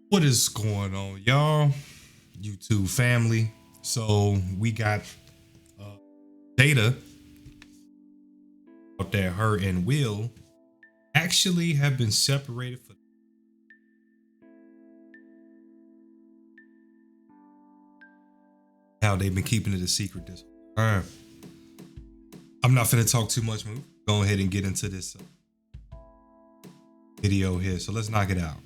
What is going on, y'all? YouTube family. So we got Jada out there. Her and Will actually have been separated for how they've been keeping it a secret this whole time. I'm not finna talk too much. We'll go ahead and get into this video here. So let's knock it out.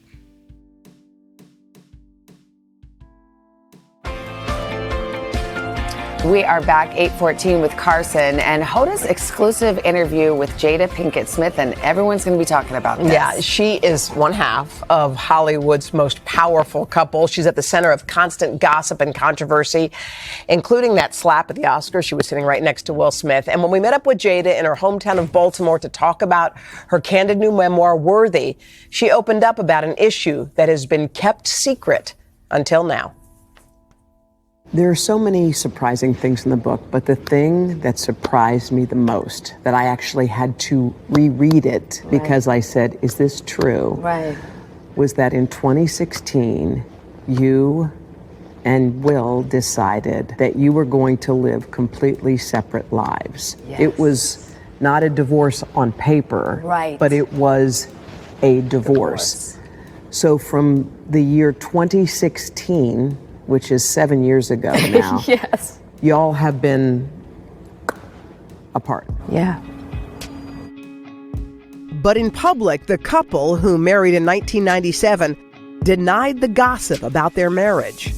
We are back 8:14 with Carson and Hoda's exclusive interview with Jada Pinkett Smith, and everyone's going to be talking about this. Yeah, she is one half of Hollywood's most powerful couple. She's at the center of constant gossip and controversy, including that slap at the Oscars. She was sitting right next to Will Smith. And when we met up with Jada in her hometown of Baltimore to talk about her candid new memoir, Worthy, she opened up about an issue that has been kept secret until now. There are so many surprising things in the book, but the thing that surprised me the most, that I actually had to reread it because I said, is this true? Right. Was that in 2016, you and Will decided that you were going to live completely separate lives. Yes. It was not a divorce on paper, Right. but it was a divorce. So from the year 2016, which is 7 years ago now. Yes. Y'all have been apart. Yeah. But in public, the couple, who married in 1997, denied the gossip about their marriage.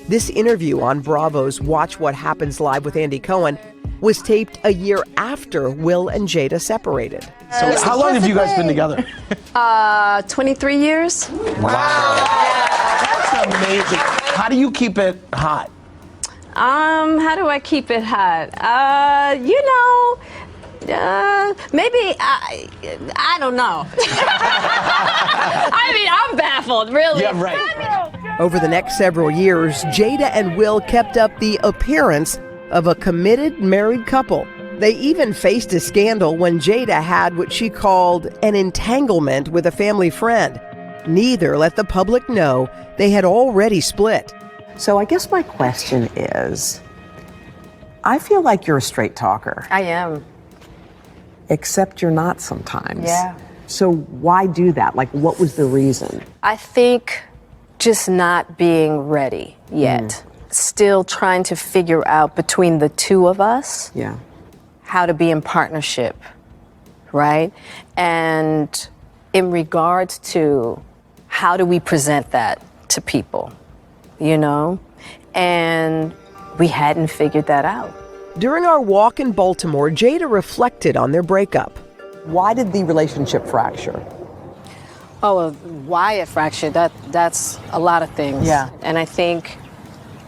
This interview on Bravo's Watch What Happens Live with Andy Cohen was taped a year after Will and Jada separated. So how long have you guys been together? 23 years. Wow. That's amazing. How do you keep it hot? How do I keep it hot? Maybe I don't know. I mean, I'm baffled, really. Yeah, right. Over the next several years, Jada and Will kept up the appearance of a committed married couple. They even faced a scandal when Jada had what she called an entanglement with a family friend. Neither let the public know they had already split. So I guess my question is, I feel like you're a straight talker, I am. except you're not sometimes. Yeah. So why do that? Like, what was the reason? I think just not being ready yet. Still trying to figure out between the two of us Yeah. how to be in partnership, right? And in regards to how do we present that to people, you know? And we hadn't figured that out. During our walk in Baltimore, Jada reflected on their breakup. Why did the relationship fracture? Oh, why it fractured, that's a lot of things. Yeah. And I think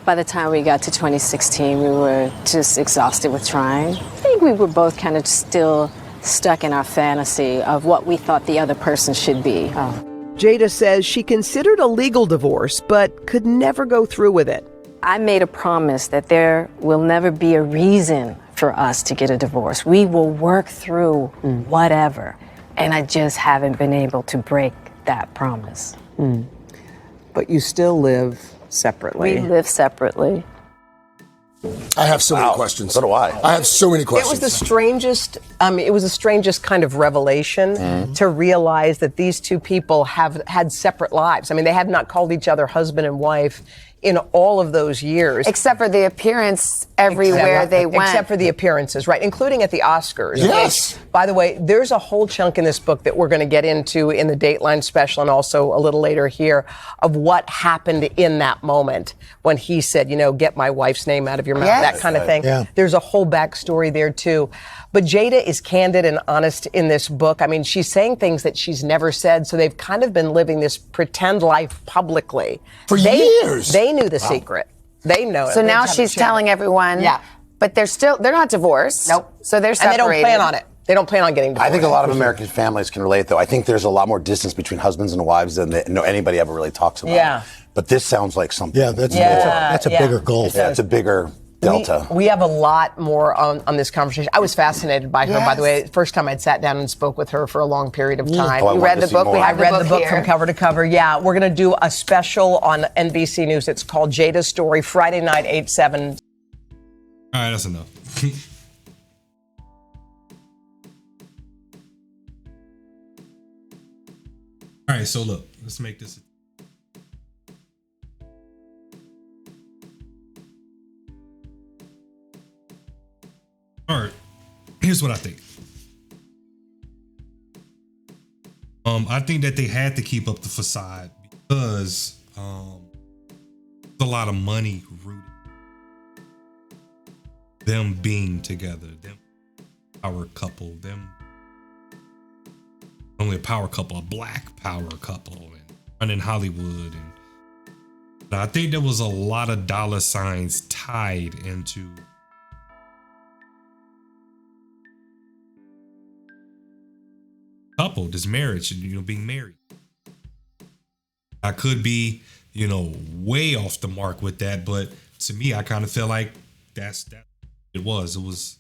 by the time we got to 2016, we were just exhausted with trying. I think we were both kind of still stuck in our fantasy of what we thought the other person should be. Jada says she considered a legal divorce, but could never go through with it. I made a promise that there will never be a reason for us to get a divorce. We will work through whatever. And I just haven't been able to break that promise. But you still live separately. We live separately. I have so many questions. So do I. I have so many It questions. was the strangest kind of revelation to realize that these two people have had separate lives. I mean, they have not called each other husband and wife in all of those years. Except for the appearance everywhere they went. Except for the appearances, right, including at the Oscars. Yes. By the way, there's a whole chunk in this book that we're going to get into in the Dateline special and also a little later here of what happened in that moment when he said, you know, get my wife's name out of your mouth, Yes. that kind of thing. Yeah. There's a whole backstory there, too. But Jada is candid and honest in this book. I mean, she's saying things that she's never said, so they've kind of been living this pretend life publicly. For years. They knew the secret. They know it. So They now just haven't she's shared telling it. everyone. Yeah. But they're not divorced. Nope. So they're And separated. they don't plan on it. They don't plan on getting divorced. I think a lot of American families can relate, though. I think there's a lot more distance between husbands and wives than anybody ever really talks about. Yeah. But this sounds like something. Yeah, that's Yeah, a yeah. bigger gulf. Yeah, it's a bigger Delta. We have a lot more on this conversation. I was fascinated by her, by the way. First time I'd sat down and spoke with her for a long period of time. Oh, You read the book? We I have read the book here. from cover to cover. Yeah, we're going to do a special on NBC News. It's called Jada's Story, Friday night, 8/7. All right, that's enough. All right, so look, let's make this. All right, here's what I think. I think that they had to keep up the facade because there's a lot of money rooted them being together, them power couple, them only a power couple, a black power couple, and running Hollywood, and I think there was a lot of dollar signs tied into couple, this marriage, and being married. I could be, way off the mark with that, but to me, I kind of feel like that's it was. It was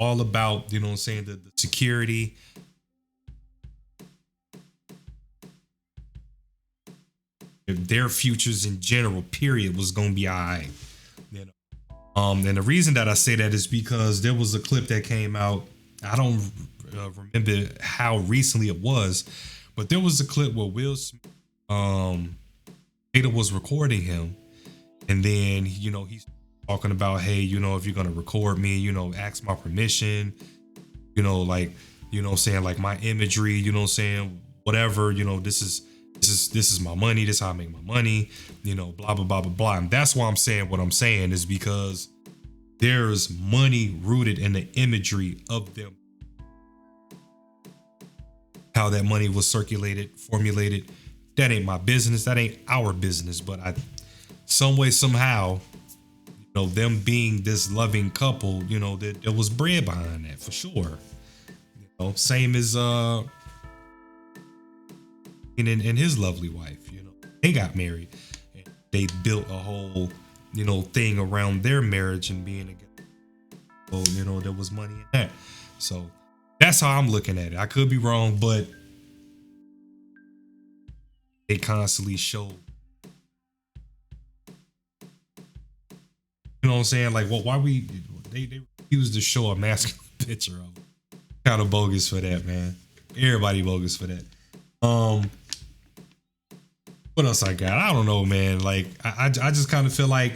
all about, the security. Their futures in general, period, was gonna be all right. And the reason that I say that is because there was a clip that came out. I don't remember how recently it was, but there was a clip where Will Smith, Jada was recording him, and then he's talking about, hey, if you're gonna record me, ask my permission, saying like my imagery, saying whatever, this is my money, this is how I make my money, blah blah blah blah blah. And that's why I'm saying what I'm saying is because there's money rooted in the imagery of them. How that money was circulated, formulated, that ain't my business. That ain't our business. But some way, somehow, them being this loving couple, there was bread behind that for sure. Same as and his lovely wife, they got married. And they built a whole, thing around their marriage and being together. So, there was money in that. So that's how I'm looking at it. I could be wrong, but they constantly show. You know what I'm saying? Like, why they refuse to show a masculine picture of them. Kind of bogus for that, man. Everybody bogus for that. What else I got? I don't know, man. Like, I just kind of feel like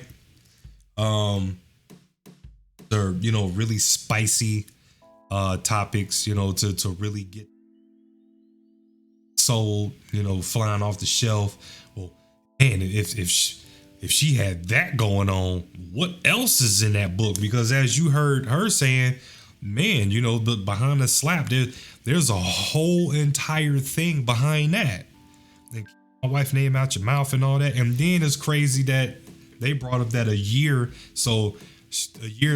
they're really spicy topics, to really get sold, flying off the shelf. Well, man, if she had that going on, what else is in that book? Because as you heard her saying, man, the behind the slap, there's a whole entire thing behind that. And my wife name out your mouth and all that. And then it's crazy that they brought up that a year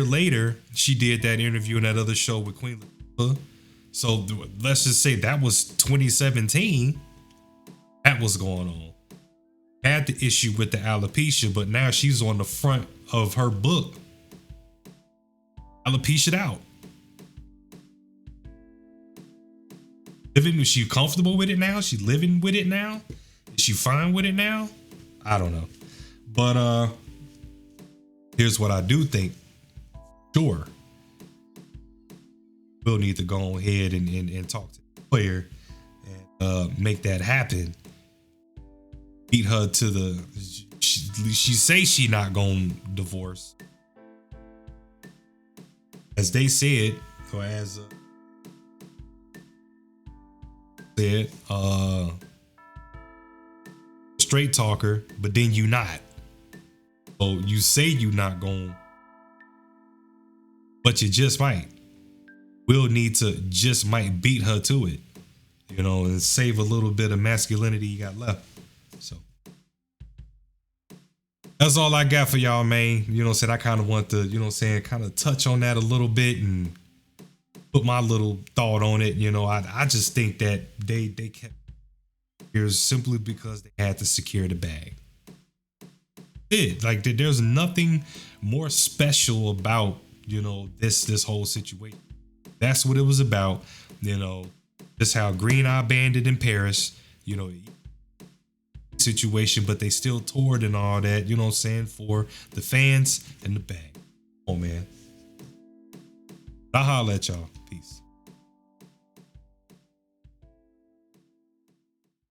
later, she did that interview in that other show with Queen Latifah. So let's just say that was 2017. That was going on. Had the issue with the alopecia, but now she's on the front of her book. Alopecia out. Is she comfortable with it now? She living with it now? Is she fine with it now? I don't know. But here's what I do think. Sure. We'll need to go ahead and talk to the player and make that happen. Beat her to the. She say she not gonna divorce, as they said, or as said, straight talker, but then you not. So you say you not gonna, but you just might. We'll need to just might beat her to it, and save a little bit of masculinity you got left. So that's all I got for y'all, man. Said I kind of want to, kind of touch on that a little bit and put my little thought on it. I just think that they kept here simply because they had to secure the bag. it. Like there's nothing more special about, this whole situation. That's what it was about. Just how Green Eye Bandit in Paris, situation, but they still toured and all that, you know what I'm saying, for the fans and the bag. Oh man. I'll holler at y'all.